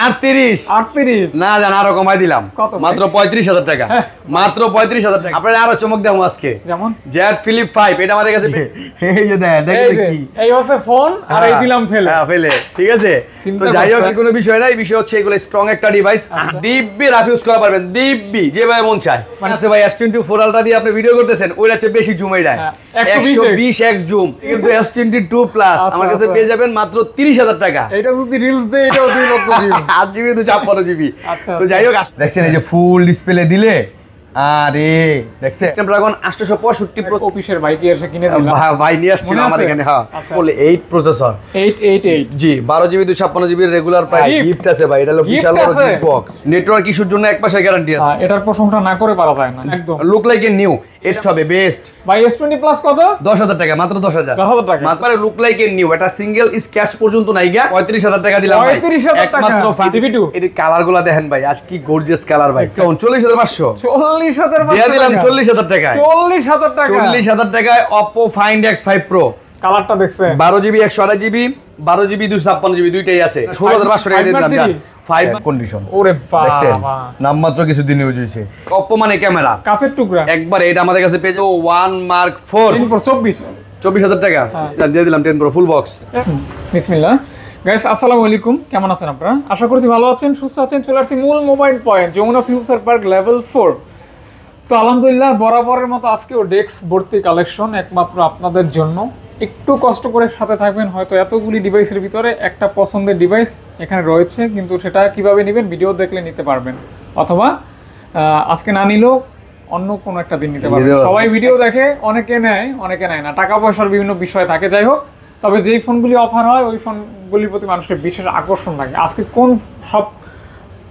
38 না জান আরো কমাই দিলাম মাত্র 35,000 টাকা মাত্র 35,000 টাকা আপনারা আরো চমক দেবো আজকে যেমন জেড ফিলিপ 5 এটা আমাদের কাছে এই যে দেখেন কি এই হচ্ছে ফোন আর এই দিলাম ফেলে ফেলে ঠিক আছে তো যাই হোক কোনো বিষয় নাই বিষয় হচ্ছে এগুলো স্ট্রং একটা ডিভাইস দিব্যি রাফ ইউজ করা পারবেন দিব্যি যেভাবে মন চায় আছে ভাই S24 আলট্রা দিয়ে আপনি ভিডিও করতেছেন ওইটা হচ্ছে বেশি জুমাই দেয় 120x জুম কিন্তু S22 প্লাস আমার কাছে পেয়ে যাবেন মাত্র 30,000 টাকা এটা যদি রিলস দেয় এটাও 2 লক্ষ জিবি 8 জিবি তো 56 জিবি তো যাই হোক দেখছেন এই যে ফুল ডিসপ্লে দিলে আরে দেখছেন স্ন্যাপড্রাগন 865 প্রো অফিসের বাইকে এসে কিনে দিলাম ভাই নিয়ে আসছিল আমার এখানে হ্যাঁ বলে 8 প্রসেসর 888 জি 12 GB 256 GB regular price gift আছে ভাই এটা হলো বিশাল বড় গিফট বক্স নেটওয়ার্ক ইস্যুর জন্য এক মাসের গ্যারান্টি আছে এটার প্রশংসা না করে পারা যায় না একদম লুক লাইক এ নিউ এস্ট হবে বেস্ট ভাই S20 প্লাস কত 10,000 টাকা মাত্র 10,000 টাকা মাত্র লুক লাইক এ নিউ এটা সিঙ্গেল স্ক্যাচ পর্যন্ত নাই গা 35,000 টাকা দিলাম ভাই 35,000 টাকা একমাত্র CV2 এই কালারগুলো দেখেন ভাই আজ কি গর্জিয়াস কালার ভাই 39,500 40,500 দিয়ে দিলাম 40,000 টাকা 40,000 টাকা 40,000 টাকায় Oppo Find X5 Pro কালারটা দেখছেন 12 জিবি 128 জিবি 12 জিবি 256 জিবি দুইটাই আছে 16,500 টাকা দিয়ে দিলাম জান 5 কন্ডিশন ওরে বাবা নামমাত্র কিছুদিন ইউজ হইছে Oppo মানে ক্যামেরা কাছের টুকরা একবার এটা আমাদের কাছে পেয়ে যাবো 1 Mark 4 24,000 টাকা দিয়ে দিলাম 10 Pro ফুল বক্স বিসমিল্লাহ গাইস আসসালামু আলাইকুম কেমন আছেন আপনারা আশা করছি ভালো আছেন সুস্থ আছেন চলে আসছি মূল mobile point Jamuna future park level 4 তো আলহামদুলিল্লাহ বরাবরের মতো আজকেও ডেস্ক ভর্তি কালেকশন একমাত্র আপনাদের জন্য একটু কষ্ট করে সাথে থাকবেন হয়তো এতগুলি ডিভাইসের ভিতরে একটা পছন্দের ডিভাইস এখানে রয়েছে কিন্তু সেটা কিভাবে নেবেন ভিডিও দেখলে নিতে পারবেন অথবা আজকে না নিলেও অন্য কোনো একটা দিন নিতে পারবেন সবাই ভিডিও দেখে অনেকে নেয় না টাকা পয়সার বিভিন্ন বিষয় থাকে যাই হোক তবে যেই ফোনগুলি অফার হয় ওই ফোনগুলির প্রতি মানুষের বিশেষ আকর্ষণ থাকে আজকে কোন সব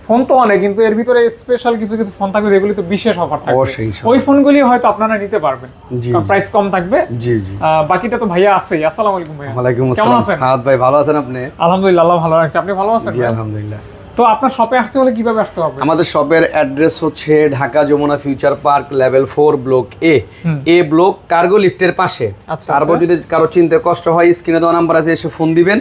ফোন তো অনেক কিন্তু এর ভিতরে স্পেশাল কিছু কিছু ফোন থাকবে যেগুলি তো বিশেষ অফার থাকবে ওই ফোনগুলি হয়তো আপনারা নিতে পারবেন প্রাইস কম থাকবে জি জি বাকিটা তো ভাইয়া আছেই আসসালামু আলাইকুম ভাইয়া ওয়ালাইকুম আসসালাম কেমন আছেন হাত ভাই ভালো আছেন আপনি আলহামদুলিল্লাহ আল্লাহ ভালো রাখছে আপনি ভালো আছেন জি আলহামদুলিল্লাহ তো আপনার শপে আসতে হলে কিভাবে আসতে হবে আমাদের শপের অ্যাড্রেস হচ্ছে Dhaka Jamuna future park level 4 block A block cargo লিফটের পাশে তারপর যদি কারো চিনতে কষ্ট হয় স্ক্রিনে দেওয়া নাম্বার আছে এসে ফোন দিবেন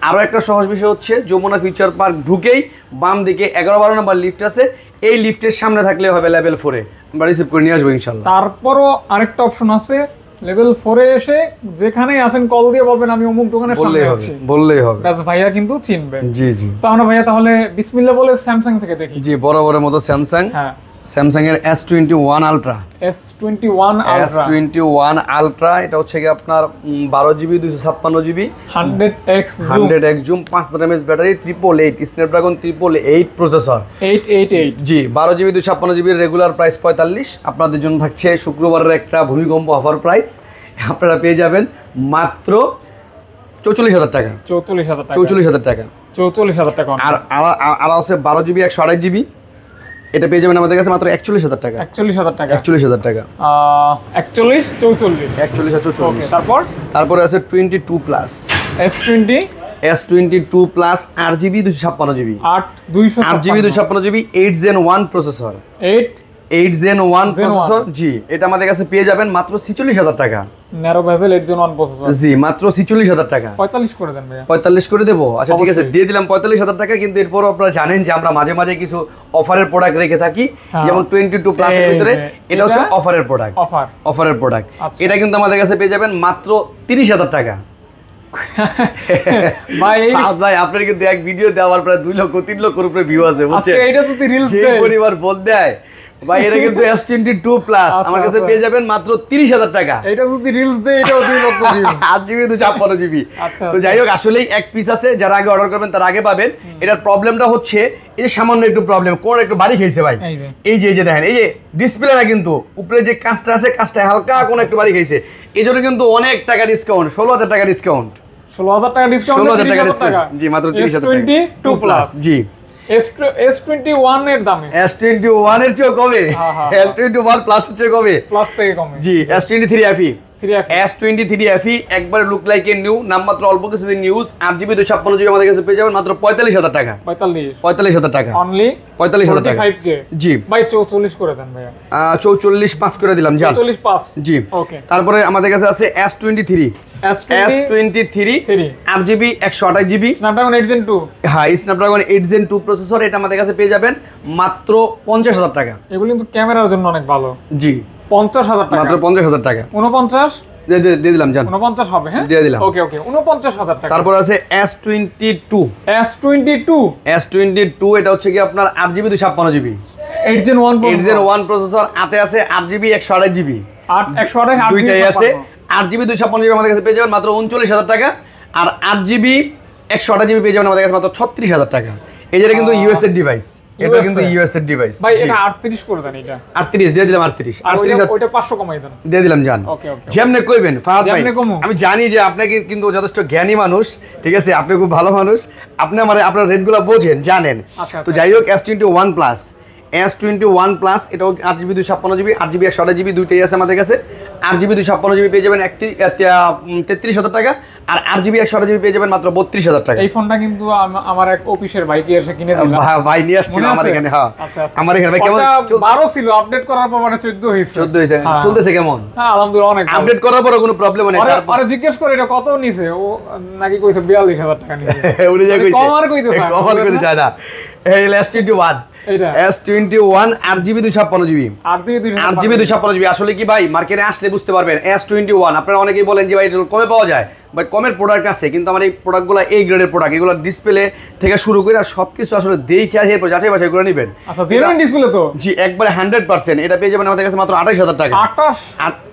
আরো একটা সহজ বিষয় হচ্ছে যমুনা ফিউচার পার্ক ঢুকেই বাম দিকে 11-12 নম্বর লিফট আছে এই লিফটের সামনে থাকলে হবে লেভেল 4 এ আমরা রিসিভ করে নিয়ে আসবো ইনশাআল্লাহ তারপরও আরেকটা অপশন আছে লেভেল 4 এ এসে যেখানেই আছেন কল দিয়ে বলবেন আমি অমুক দোকানের সামনে আছি বললেই হবে বাস ভাইয়া কিন্তু চিনবে জি জি তো আমরা ভাইয়া তাহলে বিসমিল্লাহ বলে স্যামসাং থেকে দেখি জি বরাবরের মতো স্যামসাং হ্যাঁ স্যামসাং এর S21 আলট্রা S21 আলট্রা এটা হচ্ছে কি আপনার 12 GB 256 GB 100x zoom 5 mAh battery 888 Snapdragon 888 processor 888 জি 12 জিবি 256 জিবি রেগুলার প্রাইস 45 আপনাদের জন্য থাকছে শুক্রবারের একটা ভূমিকম্প অফার প্রাইস আপনারা পেয়ে যাবেন মাত্র 44,000 টাকা 44,000 টাকা আর আছে 12 জিবি 128 জিবি এটা পেয়ে যাবেন আমাদের কাছে মাত্র 41,000 টাকা 41,000 টাকা 41 ওকে তারপর আছে 22 plus S22 plus 8GB 256 GB 8GB 256 GB 8 Gen 1 processor 8 Gen 1 processor জি এটা আমাদের কাছে পেয়ে যাবেন মাত্র 46,000 টাকা ন্যারো বেজেল 8 Gen 1 প্রসেসর জি মাত্র 46,000 টাকা 45 করে দেন ভাইয়া 45 করে দেব আচ্ছা ঠিক আছে দিয়ে দিলাম 45,000 টাকা কিন্তু এরপর আপনারা জানেন যে আমরা মাঝে মাঝে কিছু অফারের প্রোডাক্ট রেখে থাকি যেমন 22 প্লাস এর ভিতরে এটা হচ্ছে অফারের প্রোডাক্ট অফারের প্রোডাক্ট এটা কিন্তু আমাদের কাছে পেয়ে যাবেন মাত্র 30,000 টাকা ভাই আপনার কিন্তু এক ভিডিও দেওয়ার প্রায় 2 লক্ষ 3 লক্ষের উপরে ভিউ আছে বুঝছেন এটা যদি রিলস দেয় পরিবার বল দেয় ভাই এটা কিন্তু S22 প্লাস আমার কাছে পেয়ে যাবেন মাত্র 30,000 টাকা এটা যদি রিলস দেয় এটাও 2 লক্ষ ভিউ 8GB 256 জিবি তো যাই হোক আসলেই এক পিস আছে যারা আগে অর্ডার করবেন তার আগে পাবেন এটার প্রবলেমটা হচ্ছে এই যে সামান্য একটু প্রবলেম কোন একটু বাড়ি খেয়েছে ভাই এই যে দেখেন এই যে ডিসপ্লে না কিন্তু উপরে যে কাঁচটা আছে কাঁচটা হালকা কোন একটু বাড়ি খেয়েছে এইজন্য কিন্তু অনেক টাকা ডিসকাউন্ট 16,000 টাকা ডিসকাউন্ট 16,000 টাকা ডিসকাউন্ট 16,000 টাকা ডিসকাউন্ট জি মাত্র 30,000 টাকা 22 প্লাস জি S21 এর দামে S21 এর চেয়ে কমে S21 প্লাস এর চেয়ে কমে প্লাস থেকে কমে জি S23 FE S23 FE একবারে লুক লাইক এ নিউ, নামমাত্র অল্প কিছু দিন ইউজ, 8GB 256GB আমাদের কাছে পেয়ে যাবেন মাত্র 45000 টাকা। 45000 টাকা অনলি, 45000 টাকা। জি ভাই 44 করে দেন ভাই। 44 5 করে দিলাম জান। 44 5 জি ওকে। তারপরে আমাদের কাছে আছে S23 8GB 128GB Snapdragon 8 Gen 2। হ্যাঁ, স্ন্যাপড্রাগন 8 Gen 2 প্রসেসর, এটা আমাদের কাছে পেয়ে যাবেন মাত্র 50000 টাকা। এগুলো কিন্তু ক্যামেরার জন্য অনেক ভালো। জি 50000 টাকা, মাত্র 50000 টাকা। 49 দিয়ে দিলাম জান। 49 হবে হ্যাঁ, দিয়ে দিলাম। ওকে ওকে 49000 টাকা। তারপর আছে S22 এটা হচ্ছে কি আপনার 8GB 256GB 8 Gen 1 প্রসেসর, হাতে আছে 8GB 128GB 128 দুইটাই আছে। 8GB 256GB আমাদের কাছে পেয়ে যাবেন মাত্র 39000 টাকা, আর 8GB 128GB পেয়ে যাবেন আমাদের কাছে মাত্র 36000 টাকা। এই যেটা কিন্তু ইউএস এর ডিভাইস, এটা কিন্তু ইউএস এর ডিভাইস। ভাই এটা 38 করে দেন। এটা 38 দিয়ে দিলাম। 38 ওইটা 500 কমাই দেন, দিয়ে দিলাম জান। ওকে ওকে। যেমনে কইবেন ফারাদ ভাই, যেমনে কমু। আমি জানি যে আপনি কিন্তু যথেষ্ট জ্ঞানী মানুষ, ঠিক আছে, আপনি খুব ভালো মানুষ, আপনি আপনার রেটগুলো বোঝেন, জানেন। তো যাই হোক, S21 প্লাস এটাও 8GB 256GB 8GB 128GB দুইটাই আছে আমাদের কাছে। 8GB 256GB পেয়ে যাবেন 33000 টাকা, আর 8GB 128GB পেয়ে যাবেন মাত্র 32000 টাকা। এই ফোনটা কিন্তু আমার এক অফিসের ভাইকে এসে কিনে দিলাম। ভাই নিয়ে আসছিল আমার এখানে। হ্যাঁ আমার এখানে। ভাই কেমন 12 ছিল, আপডেট করার পর মানে 14 হইছে। 14 হইছে, চলতেছে কেমন? হ্যাঁ আলহামদুলিল্লাহ অনেক ভালো। আপডেট করার পর কোনো প্রবলেম নেই। আরে জিজ্ঞেস করে এটা কত নিছে, ও নাকি কইছে 42000 টাকা নিছে। উনি যা কইছে কমার কইতে চায়, কমার কইতে চায় না। এই S21 S21 8GB 256GB 8GB 256GB আসলে কি ভাই, মার্কেটে আসলে বুঝতে পারবেন। S21 আপনারা অনেকেই বলেন যে ভাই এটা কমে পাওয়া যায়, ভাই কমের প্রোডাক্ট আছে, কিন্তু আমার এই প্রোডাক্টগুলো এই গ্রেডের প্রোডাক্ট। এগুলো ডিসপ্লে থেকে শুরু করে সবকিছু আসলে দেখে আসে, এরপর যাচাই বাছাই করে নেবেন। আচ্ছা জেনুইন ডিসপ্লে তো? জি একবারে 100%। এটা পেয়ে যাবেন আমাদের কাছে মাত্র 28000 টাকা।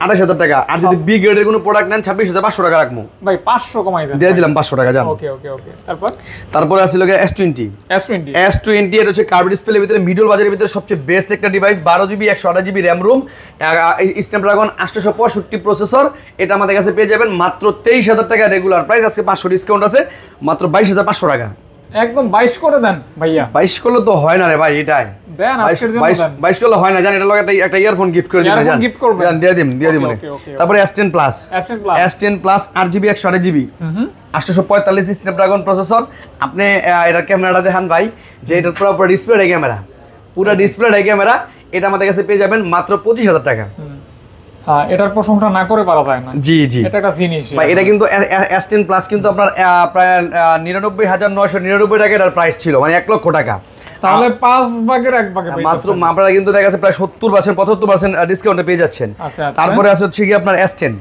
28000 টাকা। আর যদি বি গ্রেডের কোনো প্রোডাক্ট নেন 26500 টাকা রাখবো ভাই। 500 কমাই দেন, দিয়ে দিলাম 500 টাকা জান। ওকে ওকে ওকে। তারপরে আছে লোকে S20 এটা হচ্ছে কার্ভ ডিসপ্লের ভিতরে মিডল বাজারের ভিতরে সবচেয়ে বেস্ট একটা device. 12GB 128GB RAM room, Snapdragon 865 processor. এটা আমাদের কাছে পেয়ে যাবেন মাত্র 23000 টাকা রেগুলার প্রাইস, আজকে 500 ডিসকাউন্ট আছে, মাত্র 22500 টাকা। একদম 22 করে দেন ভাইয়া। 22 করলে তো হয় না রে ভাই, এটাই দেন আজকের জন্য দেন। 22 করলে হয় না জান। এটা লগে একটা ইয়ারফোন গিফট করে দিবেন জান। জান দিয়ে দিম। তারপরে S10 plus 8GB 128GB 845 Snapdragon processor. আপনি এটার ক্যামেরাটা দেখেন ভাই, যে এটা পুরো ডিসপ্লে ক্যামেরা, পুরো ডিসপ্লে ক্যামেরা। এটা আমাদের কাছে পেয়ে যাবেন মাত্র 25000 টাকা। হ্যাঁ এটার প্রশংসা না করে পারা যায় না। জি এটা একটা জিনিস ভাই। এটা কিন্তু S10 প্লাস কিন্তু আপনার প্রায় 99999 টাকা এটার প্রাইস ছিল, মানে 1 লক্ষ টাকা। তাহলে 5 ভাগের 1 ভাগে মাত্র আপনারা কিন্তু দেখা গেছে প্রায় 70% 75% ডিসকাউন্টে পেয়ে যাচ্ছেন। তারপরে আছে হচ্ছে কি আপনার S10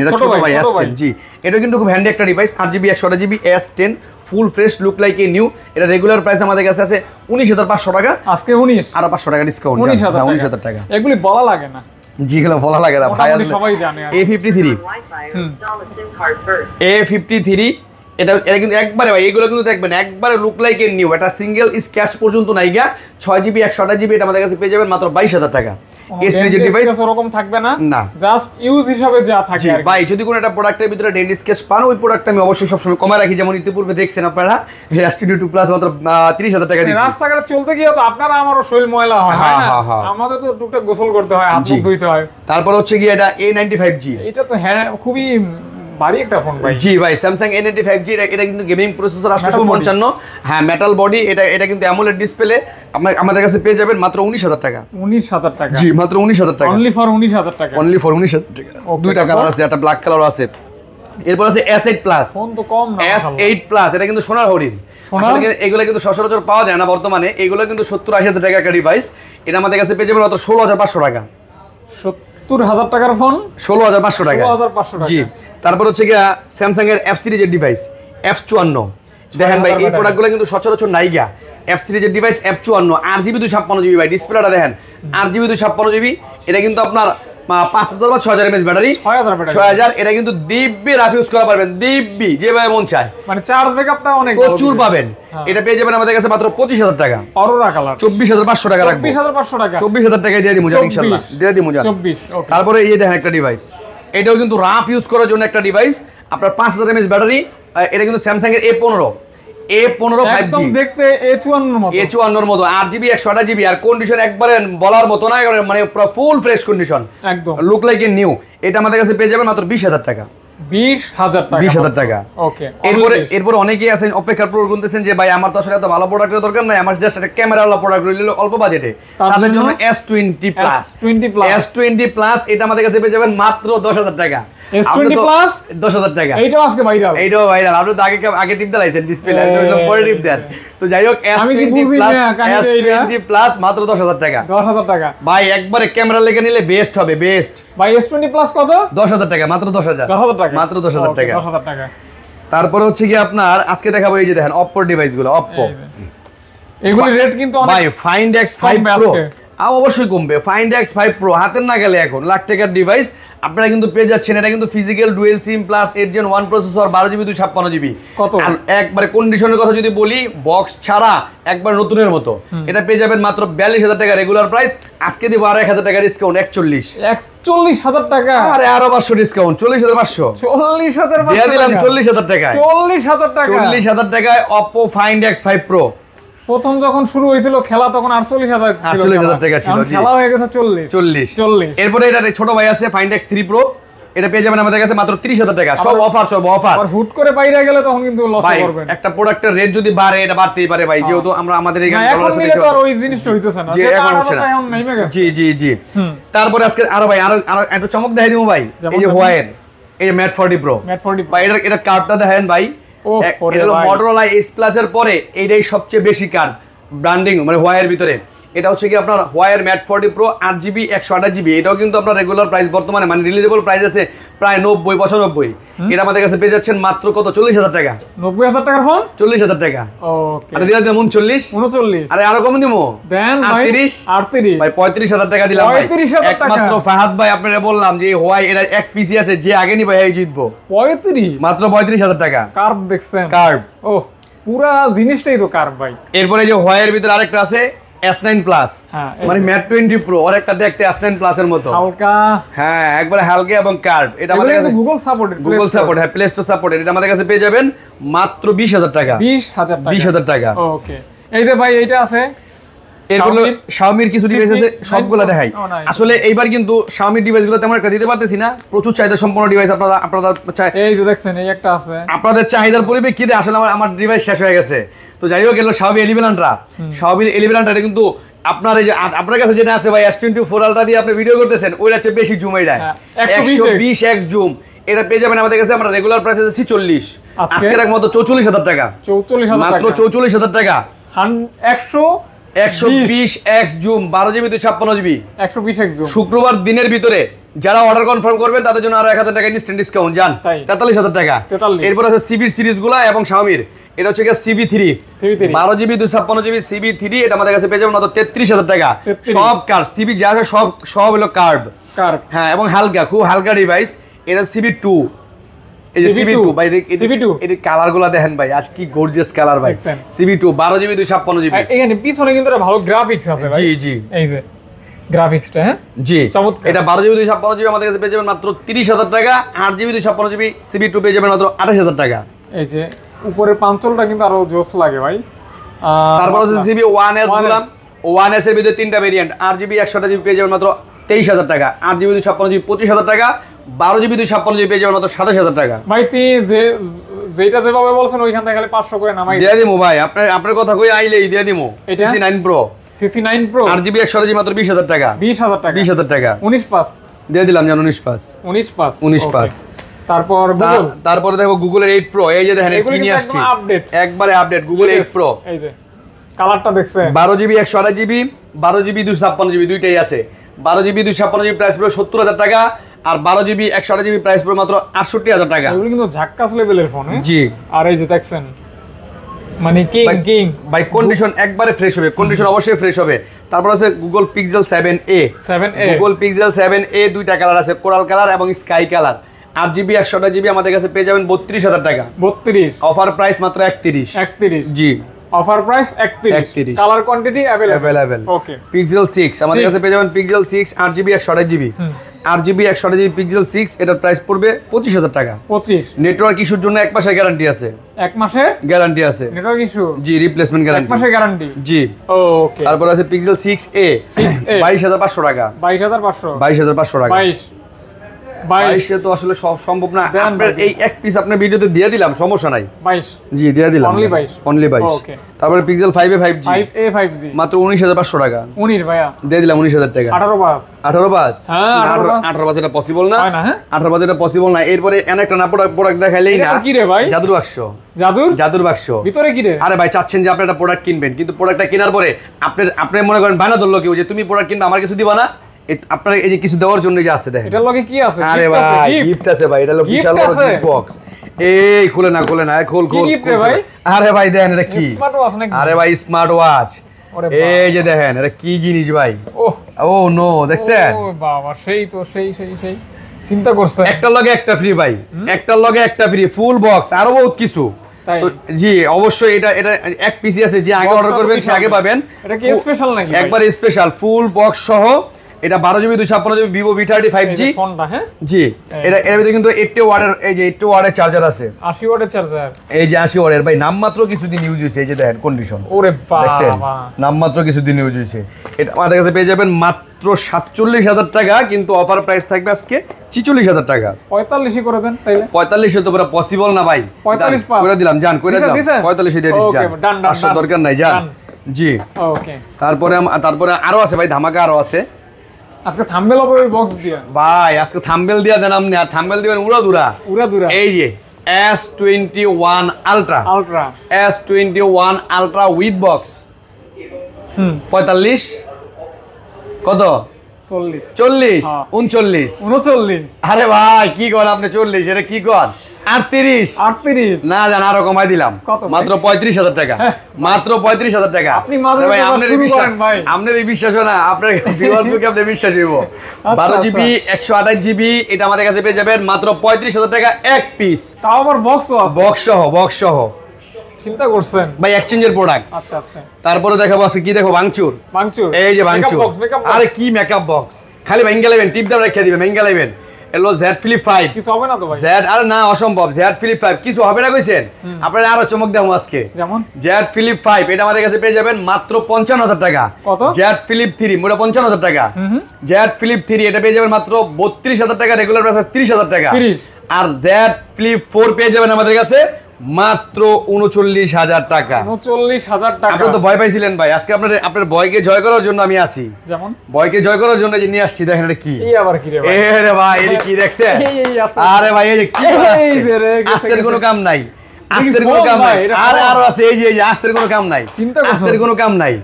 এটা ছোট ভাই S10। জি এটা কিন্তু খুব হ্যান্ডি একটা device. 8GB 128GB S10 full fresh look like a new. এটা রেগুলার প্রাইস আমাদের কাছে আছে 19500 টাকা, আজকে 19 আর 500 টাকা ডিসকাউন্ট। 19000 টাকা। এগুলি বলা লাগে না। জি এগুলো বলা লাগে না ভাই, সবাই জানে। A53 এটা কিন্তু একবারে ভাই, এগুলো কিন্তু দেখবেন একবারে লুক লাইক এ নিউ। এটা সিঙ্গেল স্ক্র্যাচ পর্যন্ত নাই গা। 6GB 128GB এটা আমাদের কাছে পেয়ে যাবেন মাত্র 22000 টাকা। এই সিরিজের ডিভাইস ওরকম থাকবে না, না জাস্ট ইউজ হিসাবে যা থাকে আর ভাই। যদি কোনো একটা প্রোডাক্টের ভিতরে ডেন্ট স্কেচ পান, ওই প্রোডাক্টটা আমি অবশ্যই সবসময় কমে রাখি। যেমন ইতিপূর্বে দেখছেন আপনারা S22 প্লাস মাত্র 30000 টাকা দিয়েছি। রাস্তাঘাটে চলতে গিয়ে তো আপনার আমারও শরীর ময়লা হয় না, আমাদের তো টুকটাক গোসল করতে হয়, হাত মুখ ধুইতে হয়। তারপর হচ্ছে কি এটা A95G, এটা তো খুবই ভারী একটা ফোন ভাই। জি ভাই স্যামসাং A95G এটা কিন্তু গেমিং প্রসেসর 855। হ্যাঁ মেটাল বডি। এটা কিন্তু অ্যামোলেড ডিসপ্লে। আমাদের কাছে পেয়ে যাবেন মাত্র 19000 টাকা। 19000 টাকা? জি মাত্র 19000 টাকা। অনলি ফর 19000 টাকা। অনলি ফর 19000 টাকা। দুইটা কালার আছে, একটা ব্ল্যাক কালার আছে। এরপর আছে S8 প্লাস। ফোন তো কম না। S8 প্লাস এটা কিন্তু সোনার হরিণ। এগুলো কিন্তু সচরাচর পাওয়া যায় না বর্তমানে। এগুলো কিন্তু 70-80000 টাকা একটা ডিভাইস। এটা আমাদের কাছে পেয়ে যাবেন মাত্র 16500 টাকা। 70000 টাকার ফোন 16500 টাকা। 16500 টাকা। জি তারপর হচ্ছে কি স্যামসাং এর F সিরিজের ডিভাইস F54। দেখেন ভাই এই প্রোডাক্টগুলো কিন্তু সচরাচর নাই গা। F সিরিজের ডিভাইস F54 8GB 256GB ভাই। ডিসপ্লেটা দেখেন 8GB 256GB। এটা কিন্তু আপনার 5000 বা 6000 mAh ব্যাটারি। 6000 এটা কিন্তু দিব্যি রাফ ইউজ করা পারবেন, দিব্যি যেভাবে মন চায়। মানে চার্জ ব্যাকআপটা অনেক প্রচুর পাবেন। এটা পেয়ে যাবেন আমাদের কাছে মাত্র 25000 টাকা। অরোরা কালার 24500 টাকা রাখবো। 24500 টাকা 24000 টাকায় দিয়ে দিমু জান ইনশাআল্লাহ। দিয়ে দিমু জান। 24 ওকে। তারপরে এই যে দেখেন একটা ডিভাইস, এটাও কিন্তু রাফ ইউজ করার জন্য একটা ডিভাইস। আপনার 5000 mAh ব্যাটারি। এটা কিন্তু স্যামসাং এর A15 A15 5G একদম দেখতে A54 এর মতো, A54 এর মতো 8GB 128GB আর কন্ডিশন একবারে বলার মতো না, মানে পুরো ফুল ফ্রেশ কন্ডিশন, একদম লুক লাইক এ নিউ। এটা আমাদের কাছে পেয়ে যাবেন মাত্র 20000 টাকা। 20000 টাকা। ওকে। এরপর অনেকেই আছেন অপেক্ষার পর গুনতেছেন যে ভাই আমার তো আসলে এত ভালো প্রোডাক্টের দরকার নাই, আমার জাস্ট একটা ক্যামেরাওয়ালা প্রোডাক্ট রইলো অল্প বাজেটে, তাদের জন্য S20 প্লাস এটা আমাদের কাছে পেয়ে যাবেন মাত্র 10000 টাকা। S20 প্লাস 10000 টাকা। এইটাও আজকে ভাইরাল, এইটাও ভাইরাল। আপনি তো আগে টিপ দিলাইছেন ডিসপ্লে, আমি তো পরে টিপ দেন। তো যাই হোক S20 প্লাস মাত্র 10000 টাকা। 10000 টাকা ভাই একবারে ক্যামেরা লেগে নিলে বেস্ট হবে, বেস্ট। ভাই S20 প্লাস কত? 10000 টাকা, মাত্র 10000 টাকা, মাত্র 10000 টাকা। 10000 টাকা। তারপরে হচ্ছে কি আপনার আজকে দেখাবো এই যে দেখেন Oppo ডিভাইসগুলো, Oppo এগুলি রেট কিন্তু অনেক ভাই Find X5 Pro অবশ্যই কমবে। Find X5 Pro হাতের নাগালে এখন লাখ টাকার ডিভাইস আপনারা কিন্তু পেয়ে যাচ্ছেন। এটা কিন্তু ফিজিক্যাল ডুয়েল সিম plus 8 Gen 1 processor, 12GB 256GB। কত? আর একবারে কন্ডিশনের কথা যদি বলি, বক্স ছাড়া একবার নতুনের মতো এটা পেয়ে যাবেন মাত্র 42000 টাকা রেগুলার প্রাইস। আজকে দিব আর 1000 টাকা ডিসকাউন্ট, 41000 টাকা। আরে আরো 500 ডিসকাউন্ট, 40500। 40500 দিয়ে দিলাম 40000 টাকায়। 40000 টাকা, 40000 টাকায় Oppo Find X5 Pro। প্রথম যখন শুরু হয়েছিল খেলা তখন 48000 ছিল, 48000 টাকা ছিল, জি। খেলা হয়ে গেছে 40। এরপরে এটা ছোট ভাই আছে Find X3 Pro, এটা পেয়ে যাবেন আমাদের কাছে মাত্র 30000 টাকা। সব অফার, সব অফার। আর হুট করে বাইরে গেলে তখন কিন্তু লস করবেন। একটা প্রোডাক্টের রেট যদি বাড়ে, এটা বাড়তেই পারে ভাই, যেহেতু আমরা আমাদের এখানে এখন নিলে তো আর ওই জিনিসটা হইতেছে না, জি এখন হচ্ছে না। এখন নেমে গেছে। জি তারপরে আজকে আরো ভাই আরো একটু চমক দেখাই দিমু ভাই। এই যে Huawei এই যে Mate 40 Pro ভাই, এটা কার্ডটা দেখেন ভাই, এটা হলো Motorola S Plus এর পরে এইটাই সবচেয়ে বেশি কার্ড ব্র্যান্ডিং, মানে Huawei এর ভিতরে। এটা হচ্ছে কি আপনার Huawei Mate 40 Pro 8GB 128GB। এটাও কিন্তু আপনার রেগুলার প্রাইস বর্তমানে মানে রিলিজেবল প্রাইস আছে প্রায় 90-95। এটা আমাদের কাছে পেয়ে যাচ্ছেন মাত্র কত? 40000 টাকা। 90000 টাকার ফোন, 40000 টাকা। ওকে। আরে দিলা দিলাম 39। আরে আরো কম দিমু, দেন ভাই 38 ভাই 35000 টাকা দিলাম ভাই। 35000 টাকা। একমাত্র ফাহাদ ভাই আপনারা বললাম যে Huawei এর এক পিসি আছে, যে আগে নিবে এই জিতবো। 35 মাত্র 35000 টাকা। কার্ভ দেখছেন? কার্ভ, ও পুরা জিনিসটাই তো কার্ভ ভাই। এরপরে যে Huawei এর ভিতরে আরেকটা আছে S9 Plus, মানে Mate 20 Pro, আর একটা দেখতে S9 Plus এর মতো হালকা, হ্যাঁ একবারে হালকা এবং কার্ভ। এটা আমাদের কাছে গুগল সাপোর্ট, হ্যাঁ প্লে স্টোর সাপোর্টেড। এটা আমাদের কাছে পেয়ে যাবেন মাত্র 20000 টাকা। 20000 টাকা। ওকে। এই যে ভাই এইটা আছে, এরপর Xiaomi কিছু ডিভাইস আছে, সবগুলো দেখাই। আসলে এইবার কিন্তু Xiaomi ডিভাইসগুলো তেমন একটা দিতে পারতেছি না, প্রচুর চাহিদা সম্পন্ন ডিভাইস আপনারা এই যে দেখছেন এই একটা আছে, আপনাদের চাহিদার পরিপ্রেক্ষিতে আসলে আমার ডিভাইস শেষ হয়ে গেছে। তো যাই হোক, এলো Xiaomi 11 Ultra। Xiaomi 11 Ultra এটা কিন্তু আপনার এই যে আপনার কাছে যেটা আছে ভাই S24 Ultra দিয়ে আপনি ভিডিও করতেছেন, ওইটা হচ্ছে বেশি জুম, এটা 120x জুম। এটা পেয়ে যাবেন আমাদের কাছে, আমরা রেগুলার প্রাইস আছে 46, আজকে রাখ মতো 44000 টাকা। 44000 মাত্র 44000 টাকা। 120x zoom, 12GB 256GB, 120x zoom. শুক্রবার দিনের ভিতরে যারা অর্ডার কনফার্ম করবেন তাদের জন্য আরো 1000 টাকা ইনস্ট্যান্ট ডিসকাউন্ট, জান 43000 টাকা। এরপর আছে CB সিরিজগুলো এবং Xiaomi এটা হচ্ছে CB3 12GB 256GB CB3, এটা আমাদের কাছে পেয়ে যাবেন মাত্র 33000 টাকা। সব কার্ভ CB যা আছে সব হলো কার্ভ, হ্যাঁ, এবং হালকা, খুব হালকা ডিভাইস। এটা CB2, এই যে CB2 ভাই, এর কালারগুলো দেখেন ভাই, আজ কি গর্জিয়াস কালার ভাই। CB2 12GB 256GB। এখানে পিছনে কিন্তু ভালো গ্রাফিক্স আছে ভাই। জি এই যে গ্রাফিক্সটা, হ্যাঁ জি চমৎকার। এটা 12GB 256GB আমাদের কাছে পেয়ে যাবেন মাত্র 30000 টাকা। 8GB 256GB CB2 পেয়ে যাবেন মাত্র 28000 টাকা। এই যে উপরের পাঁচলটা কিন্তু আরো জোস লাগে ভাই। তারপর আছে CB1S গুলাম, 1S এর ভিতরে তিনটা ভেরিয়েন্ট। 8GB 128GB পেয়ে যাবেন মাত্র 23000 টাকা। 8GB 256GB 25000 টাকা। 12GB 256GB পেয়ে যাবেন মাত্র 27000 টাকা। ভাই তুই যেটা যেভাবে বলছেন ওইখান থেকে খালি 500 করে নামাই দিয়ে দিমু ভাই, আপনার কথা কই আইলেই দিয়ে দিমু। CC9 Pro, 8GB 128GB মাত্র 20000 টাকা। 20000 টাকা। 19 পাস দিয়ে দিলাম, জানো 19 পাস। তারপরে দেখো গুগলের 8 Pro, এই যে দেখেন কি নিয়ে আসছি, একবারে আপডেট গুগল 8 Pro। এই যে কালারটা দেখছেন, 12GB 128GB 12GB 256GB দুইটাই আছে। 12GB 256GB প্রাইস পুরো 70000 টাকা, আর 12GB 128GB প্রাইস পুরো মাত্র 68000 টাকা। এগুলো কিন্তু ঝাক্কাস লেভেলের ফোন, জি। আর এই যে দেখছেন মানে কিং ভাই, কন্ডিশন একবারে ফ্রেশ হবে, কন্ডিশন অবশ্যই ফ্রেশ হবে। তারপর আছে Google pixel 7a, Google pixel 7a দুইটা কালার আছে, কোরাল কালার এবং স্কাই কালার। 8GB 128GB আমাদের কাছে পেয়ে যাবেন 32000 টাকা। 32, অফার প্রাইস মাত্র 31 জি, offer price 31, colour quantity available. Okay, Pixel 6 আমাদের কাছে পেয়ে যাবেন, pixel 6 8GB 128GB। 8GB 128GB pixel 6 এটার প্রাইস পড়বে 25000 টাকা। 25। নেটওয়ার্ক ইস্যুর জন্য 1 মাসের গ্যারান্টি আছে। 1 মাসের গ্যারান্টি আছে নেটওয়ার্ক ইস্যু? জি, রিপ্লেসমেন্ট গ্যারান্টি 1 মাসের গ্যারান্টি? জি। ওকে। তারপর আছে পিক্সেল 6a 22500 টাকা। 22500 22500 টাকা। 22 তো আসলে সম্ভব না। আপনার এই এক পিস আপনার ভিডিওতে দিয়ে দিলাম, সমস্যা নাই। 22 জি, দিয়ে দিলাম। অনলি 22। ওকে। তারপরে pixel 5a 5G 5a 5G মাত্র 19500 টাকা। 19 ভাইয়া দিয়ে দিলাম 19000 টাকা। 18 পাস। 18 পাস? হ্যাঁ 18 পাস এটা পসিবল না। হয় না। হ্যাঁ 18 পাস এটা পসিবল না। এরপরে একটা না প্রোডাক্ট দেখাইলেই না। এটা কি রে ভাই? জাদুর বাক্স। জাদুর বাক্স ভিতরে কি রে? আরে ভাই চাচ্ছেন যে আপনি একটা প্রোডাক্ট কিনবেন, কিন্তু প্রোডাক্টটা কেনার পরে আপনি মনে করেন বায়না ধরলো কেউ যে তুমি প্রোডাক্ট কিনবে, আমার কিছু দিবা না। আপনার এই যে কিছু দেওয়ার জন্য যে আছে দেখেন, এটার লগে কি আছে? আরে ভাই গিফট আছে ভাই, এটা হলো বিশাল বড় গিফট বক্স। এই খুলে না খোল। ভাই আরে ভাই দেখেন এটা কি? স্মার্ট ওয়াচ নাকি? আরে ভাই স্মার্ট ওয়াচ। এই যে দেখেন এটা কি জিনিস ভাই? ও নো, দেখছেন? ও বাবা, সেই তো সেই চিন্তা করছেন। একটার লগে একটা ফ্রি ভাই, একটার লগে একটা ফ্রি, ফুল বক্স, আরো বহুত কিছু। তো জি অবশ্যই এটা এক পিসি আছে, যে আগে অর্ডার করবেন সে আগে পাবেন। এটা কি স্পেশাল নাকি? একবার স্পেশাল ফুল বক্স সহ। এটা 12GB 256GB Vivo V30 5G ফোনটা। হ্যাঁ জি, এর ভিতরে কিন্তু 80 ওয়াটের, এই যে 80 ওয়াটের চার্জার আছে। 80 ওয়াটের চার্জার, এই যে 80 ওয়াটের ভাই, নামমাত্র কিছুদিন ইউজ হয়েছে। এই যে দেখেন কন্ডিশন, ওরে বাবা, নামমাত্র কিছুদিন ইউজ হয়েছে। এটা আমাদের কাছে পেয়ে যাবেন মাত্র 47000 টাকা, কিন্তু অফার প্রাইস থাকবে আজকে 44000 টাকা। 45 করে দেন তাইলে। 45 তো পুরো পসিবল না ভাই। 45 পাস করে দিলাম, জান করে দিলাম। 45 দিয়ে দিচ্ছি, জান। আসল দরকার নাই, জান। জি ওকে। তারপরে আরো আছে ভাই, ধামাকা আরো আছে। আজকে থাম্বনেল হবে ওই বক্স দিয়া ভাই, আজকে থাম্বনেল দিয়া দেন আপনি, আর থাম্বনেল দিবেন উড়াদুরা। এই যে S21 ultra S21 ultra with box 45 কত? 40 39। আরে ভাই কি কর আপনি? 40 এটা কি কর? 38 না জান, আরো কমাই দিলাম, মাত্র 35000 টাকা। মাত্র 35000 টাকা। আপনি ভাই আপনার এই বিশ্বাস না, আপনার ভিউয়ার্স কে আপনি বিশ্বাস হইব। 12GB 128GB এটা আমাদের কাছে পেয়ে যাবেন মাত্র 35000 টাকা এক পিস, তাও আবার বক্স সহ। চিন্তা করছেন ভাই, এক্সচেঞ্জের প্রোডাক্ট। আচ্ছা। তারপরে দেখাবো আজকে কি দেখো, ভাঙচুর। এই যে ভাঙচুর। আরে কি মেকআপ বক্স, খালি ভেঙ্গে লাইবেন, টিপ দাও রেখে দিবেন, ভেঙ্গে লাইবেন। এলো Z Flip 5, কিছু হবে না তো ভাই? আরে না, অসম্ভব। Z Flip 5 কিছু হবে না কইছেন? আপনারা আরো চমক দেবো আজকে। যেমন Z Flip 5 এটা আমাদের কাছে পেয়ে যাবেন মাত্র 55000 টাকা। কত? Z Flip 3 মোটা 55000 টাকা। Z Flip 3 এটা পেয়ে যাবেন মাত্র 32000 টাকা, রেগুলার প্রাইস 30000 টাকা। আর Z Flip 4 পেয়ে যাবেন আমাদের কাছে মাত্র 39000 টাকা। 39000 টাকা। আপনি তো ভয় পাইছিলেন ভাই, আজকে আপনার ভয়কে জয় করার জন্য আমি আসি। যেমন ভয়কে জয় করার জন্য যে নিয়ে আসছি, দেখেন এটা কি? এই আবার কি রে ভাই? রে ভাই, এই কি দেখছেন? আরে ভাই এই যে কি, আস্তের কোনো কাম নাই, আস্তের কোনো কাম নাই। আরো আছে, এই যে আস্তের কোনো কাম নাই, আস্তের কোনো কাম নাই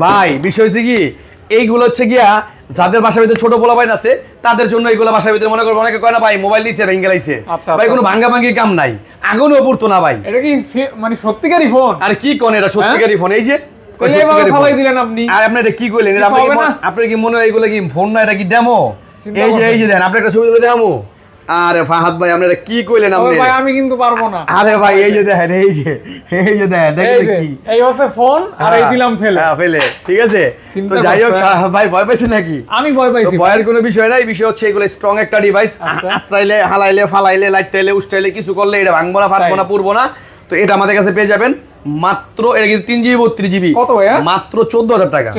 ভাই। বিষয় হচ্ছে কি, এইগুলো হচ্ছে গিয়া যাদের বাসার ভিতরে ছোট পোলাপাইন আছে তাদের জন্য এইগুলো বাসার ভিতরে মনে করবো, অনেকে কয় না ভাই মোবাইল নিছে ভেঙে লাইছে, ভাই কোনো ভাঙ্গাভাঙ্গির কাম নাই, আগুনও পড়তো না ভাই। এটা কি মানে সত্যিকারই ফোন? আরে কি কোন, এটা সত্যিকারই ফোন। এই যে আপনি এটা কি কইলেন? আপনার কি মনে হয় এগুলো কি ফোন না, এটা কি ডেমো? এই যে দেন, আপনি একটা ছবি তুলে দেখামো। আরে ফাহাদ ভাই আপনি এটা কি কইলেন? আপনি ভাই আমি কিন্তু পারবো না। আরে ভাই এই যে দেখেন, এই যে দেখেন কি, এই হচ্ছে ফোন, আর এই দিলাম ফেলে। হ্যাঁ ফেলে, ঠিক আছে। তো যাই হোক ভাই, ভয় পাইছেন নাকি? আমি ভয় পাইছি। ভয়ের কোনো বিষয় নাই, বিষয় হচ্ছে এগুলো স্ট্রং একটা ডিভাইস। আশ্রাইলে, হালাইলে, ফালাইলে, লাইটাইলে, উষ্টাইলে কিছু করলে এটা ভাঙবো না, ফাটবো না, পুড়বো না। তো এটা আমাদের কাছে পেয়ে যাবেন মাত্র, এটা কিন্তু 3GB 32GB, কত ভাইয়া? মাত্র 14000 টাকা।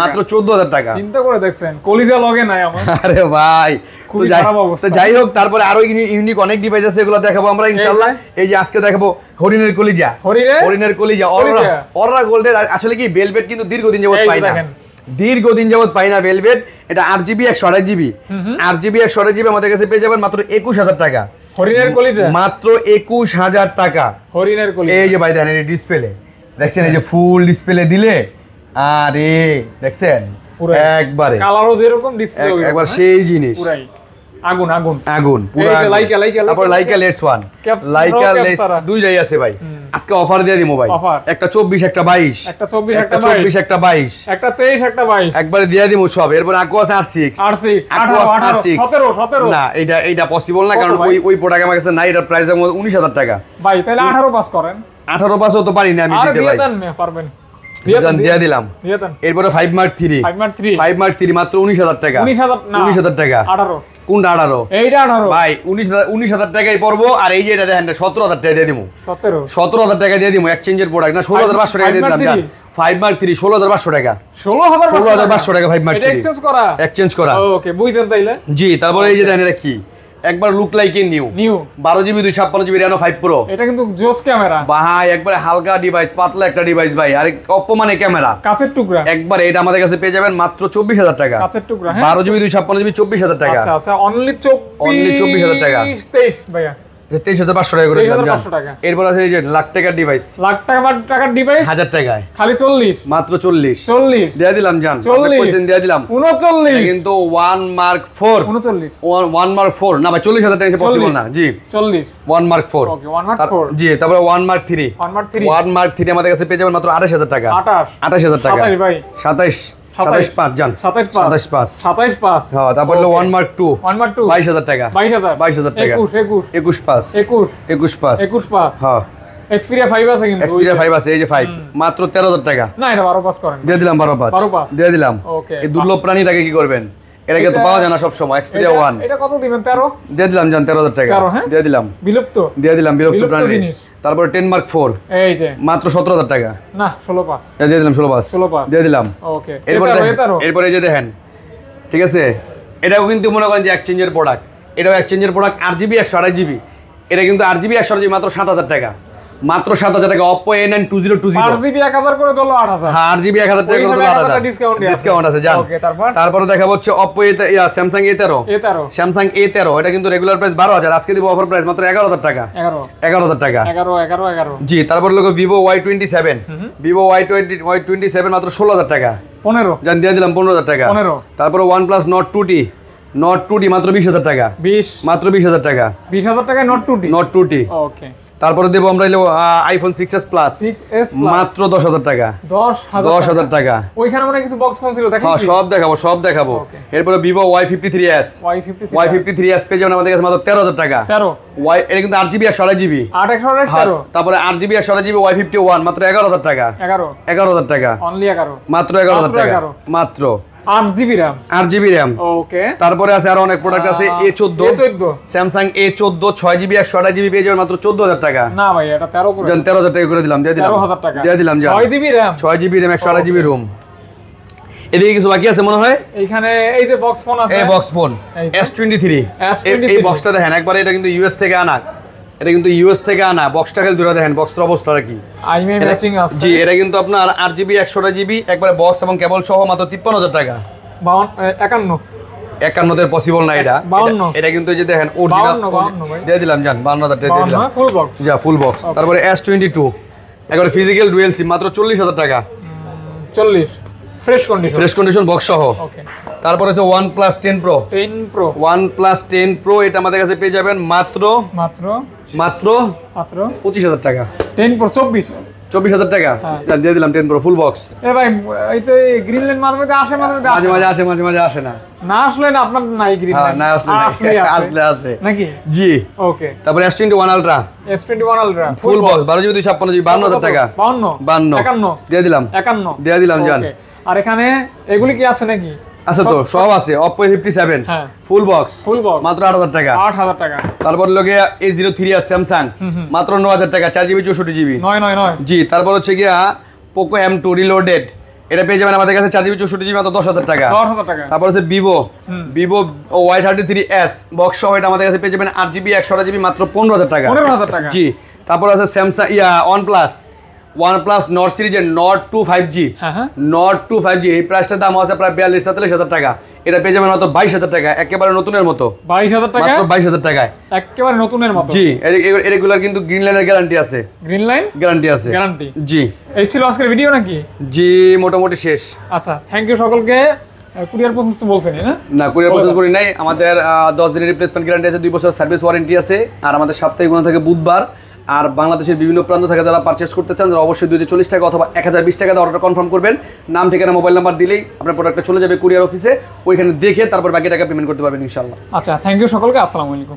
মাত্র 14000 টাকা। চিন্তা করে দেখছেন, কলিজা লগে নাই আমার। আরে ভাই যাই হোক, তারপরে আরো ইউনিক অনেক ডিভাইস আছে, এগুলো দেখাবো আমরা ইনশাআল্লাহ। এই যে আজকে দেখাবো হরিণের কলিজা, অররা গোল্ডের। আসলে কি ভেলভেট কিন্তু দীর্ঘদিন যাবত পাই না, ভেলভেট। এটা 8GB 128GB, 8GB 128GB আমাদের কাছে পেয়ে যাবেন মাত্র 21000 টাকা। হরিণের কলিজা মাত্র 21000 টাকা। হরিণের কলিজা। এই যে ভাই দেখেন, এই ডিসপ্লে দেখছেন, এই যে ফুল ডিসপ্লে দিলে, আরে দেখছেন একবারে কালারও যেরকম, ডিসপ্লে একবার সেই জিনিস, পুরাই আগুন পুরো তারপর লাইকা লেটস 1, লাইকা লেটস দুইটাই আছে ভাই। আজকে অফার দিয়ে দিমু ভাই, একটা 24 একটা 22, একটা 24 একটা 22, একটা 23 একটা 22 একবারে দিয়ে দিমু সব। এরপর আকো আছে R6 17 না, এইটা পসিবল না, কারণ ওই প্রোডাক্ট আমার কাছে নাই। এটার প্রাইস আমার 19000 টাকা ভাই। তাহলে 18 পাস করেন। 18 পাসও তো পারি না আমি দিতে ভাই। পারবেন দিয়ে দিলাম। এরপরে 5 মার্ক 3 5 মার্ক 3 মাত্র 19000 টাকা। 19000 টাকা। 18 কোনটা 18? এইটা 18 ভাই 19000 টাকাই পড়বো। আর এই যে এটা দেখেন 17000 টাকা দিয়ে দিমু। 17000 টাকা দিয়ে দিমু এক্সচেঞ্জের প্রোডাক্ট না 16500 টাকা দিয়ে দিলাম জান। 5 মার্ক 3 16500 টাকা। 16500 টাকা 5 মার্ক 3 এটা এক্সচেঞ্জ করা। ওকে বুঝছেন তাইলে? জি। তারপরে এই যে দেখেন এটা কি একবার look like a new 12GB 256GB Reno 5 Pro। এটা কিন্তু জোস ক্যামেরা ভাই, একবারে হালকা ডিভাইস, পাতলা একটা ডিভাইস ভাই। আর Oppo মানে ক্যামেরা কাচের টুকরা। একবার এটা আমাদের কাছে পেয়ে যাবেন মাত্র 24000 টাকা। কাচের টুকরা। হ্যাঁ 12GB 256GB 24000 টাকা। আচ্ছা আচ্ছা অনলি 24000 টাকা। 23 ভাইয়া 23500 টাকা করে দিলাম জান। এরপর আছে এই যে লাখ টাকার ডিভাইস। লাখ টাকার ডিভাইস 1000 টাকায় খালি 40 মাত্র 40 দিয়ে দিলাম জান। 40 দিয়ে দিলাম 39 কিন্তু 1 মার্ক 4 1 মার্ক 4 না ভাই 40000 টাকা পসিবল না। জি 40 1 মার্ক 4। ওকে 1 মার্ক 4। জি তারপরে 1 মার্ক 3 1 মার্ক 3 আমাদের কাছে পেয়ে যাবেন মাত্র 28000 টাকা। 28000 টাকা। 27 ভাই 27 5 জান। 27 5 হ্যাঁ। তারপরে 1 মার্ক 2 22000 টাকা। 22000 টাকা। 21 5 হ্যাঁ। Xperia 5 আছে কিন্তু Xperia 5 আছে এই যে 5 মাত্র 13000 টাকা। না এটা 12 পাস করেন। দিয়ে দিলাম 12 পাস দিয়ে দিলাম। ওকে এই দুর্লভ প্রাণীটাকে কি করবেন? এটাকে তো পাওয়া যায় না সব সময়। Xperia 1 এটা কত দিবেন? 13 দিয়ে দিলাম জান 13000 টাকা। দিয়ে দিলাম বিলুপ্ত প্রাণী। তারপর 10 মার্ক 4 এই যে মাত্র 17000 টাকা। না 16 পাস দিয়ে দিলাম 16 পাস দিয়ে দিলাম। ওকে এরপর এই যে দেখেন ঠিক আছে এটাও কিন্তু মনে করেন যে এক্সচেঞ্জের প্রোডাক্ট। এটাও এক্সচেঞ্জের প্রোডাক্ট 8GB 128GB। এটা কিন্তু 8GB 128GB মাত্র 7000 টাকা। মাত্র 7000 টাকা। Oppo A9 2020 8GB 1000 করে দিলো 8000। হ্যাঁ 8GB 1000 টাকা করে দিলো 8000 ডিসকাউন্ট আছে জান। ওকে তারপর দেখাবো হচ্ছে Oppo Samsung A13 Samsung A13 এটা কিন্তু রেগুলার প্রাইস 12000 আজকে দিব অফার প্রাইস মাত্র 11000 টাকা। 11000 টাকা 11 জি। তারপর লোগো Vivo Y27 মাত্র 16000 টাকা। 15 জান দিয়ে দিলাম 15000 টাকা। তারপর OnePlus Nord 2T মাত্র 20000 টাকা। মাত্র 20000 টাকা। 20000 টাকায় Nord 2T ওকে। তারপরে দেবো আমরা iPhone 6s Plus মাত্র 10000 টাকা। 10000 টাকা। ওইখানে মনে কিছু বক্স ফোন ছিল দেখাচ্ছি। হ্যাঁ সব দেখাবো। এরপরে Vivo Y53s পেয়ে যাবেন আমাদের কাছে মাত্র 13000 টাকা। এটা কিন্তু 8GB 128GB। তারপরে 8GB 128GB Y51 মাত্র 11000 টাকা। 11000 টাকা অনলি 11 মাত্র 11000 টাকা মাত্র 8GB RAM ওকে। তারপরে আছে আর অনেক প্রোডাক্ট আছে A14 Samsung A14 6GB 128GB পেয়ে যাবেন মাত্র 14000 টাকা। না ভাই এটা 13 করে জান 13000 টাকা করে দিলাম দিয়ে দিলাম 13000 টাকা দিয়ে দিলাম জান। 6GB RAM 128GB ROM। এদিকে কিছু বাকি আছে মনে হয়। এইখানে এই যে বক্স ফোন আছে এই বক্স ফোন S23 এই বক্সটা দেখেন একবার। এটা কিন্তু ইউএস থেকে আনা। বক্সটা খালি ধরে দেখেন বক্সের অবস্থাটা কি। আইএমআই ম্যাচিং আছে। জি এটা কিন্তু আপনার 8GB 128GB একবারে বক্স এবং কেবল সহ মাত্র 53000 টাকা। 51 তে পসিবল না এটা। এটা কিন্তু এই যে দেখেন অরিজিনাল দিয়ে দিলাম জান 52000 টাকা দিয়ে দিলাম ফুল বক্স। যা ফুল বক্স। তারপরে S22 একবারে ফিজিক্যাল ডুয়াল সিম মাত্র 40000 টাকা। 40 ফ্রেশ কন্ডিশন বক্স সহ। ওকে তারপর আছে OnePlus 10 Pro এটা আমাদের কাছে পেয়ে যাবেন মাত্র 25000 টাকা। 10 Pro 24000 টাকা দিয়ে দিলাম 10 Pro ফুল বক্স। এ ভাই এই তো গ্রিন লাইন মাঝে মাঝে আসে না আসলে না আপনার নাই গ্রিন লাইন। না আসলে আছে নাকি? জি ওকে। তারপর S21 Ultra full box 12GB 256GB 52000 টাকা। 52 দিয়ে দিলাম জান। আর এখানে এগুলি কি আছে নাকি? আছে তো সব আছে। Oppo A57 ফুল বক্স মাত্র 8000 টাকা। তারপর লগে A03 Samsung মাত্র 9000 টাকা 4GB 64GB 999 জি। তারপর হচ্ছে গিয়া Poco M2 Reloaded এটা পেয়ে যাবেন আমাদের কাছে 4GB 64GB মাত্র 10000 টাকা। তারপর হচ্ছে Vivo Y33s বক্স সহ এটা আমাদের কাছে পেয়ে যাবেন 8GB 128GB মাত্র 15000 টাকা জি। তারপর আছে Samsung OnePlus Nord সিরিজের Nord 2 5G এই প্রাইসটার দাম আছে প্রায় 42-43 টাকা। এটা পেয়ে যাবেন মাত্র 22000 টাকা একেবারে নতুনের মতো। 22000 টাকা মাত্র 22000 টাকায় একেবারে নতুনের মতো জি। এগুলার কিন্তু গ্রিন লাইনের গ্যারান্টি আছে। জি। এই ছিল আজকের ভিডিও নাকি? জি মোটামুটি শেষ। আচ্ছা থ্যাংক ইউ সকলকে। কুরিয়ার প্রসেস তো বলছেন না কুরিয়ার প্রসেস করি নাই। আমাদের 10 দিনের রিপ্লেসমেন্ট গ্যারান্টি আছে, 2 বছর সার্ভিস ওয়ারেন্টি আছে। আর আমাদের সাপ্তাহিক গুণ থাকে বুধবার। আর বাংলাদেশের বিভিন্ন প্রান্ত থেকে যারা পারচেস করতে চান তারা অবশ্যই 240 টাকা অথবা 1020 টাকা দিয়ে অর্ডার কনফার্ম করবেন। নাম ঠিকানা মোবাইল নাম্বার দিলেই আপনার প্রোডাক্টটা চলে যাবে কুরিয়ার অফিসে। ওইখানে দেখে তারপর বাকি টাকা পেমেন্ট করতে পারবেন ইনশাআল্লাহ। আচ্ছা থ্যাংক ইউ সকলকে। আসসালামু আলাইকুম।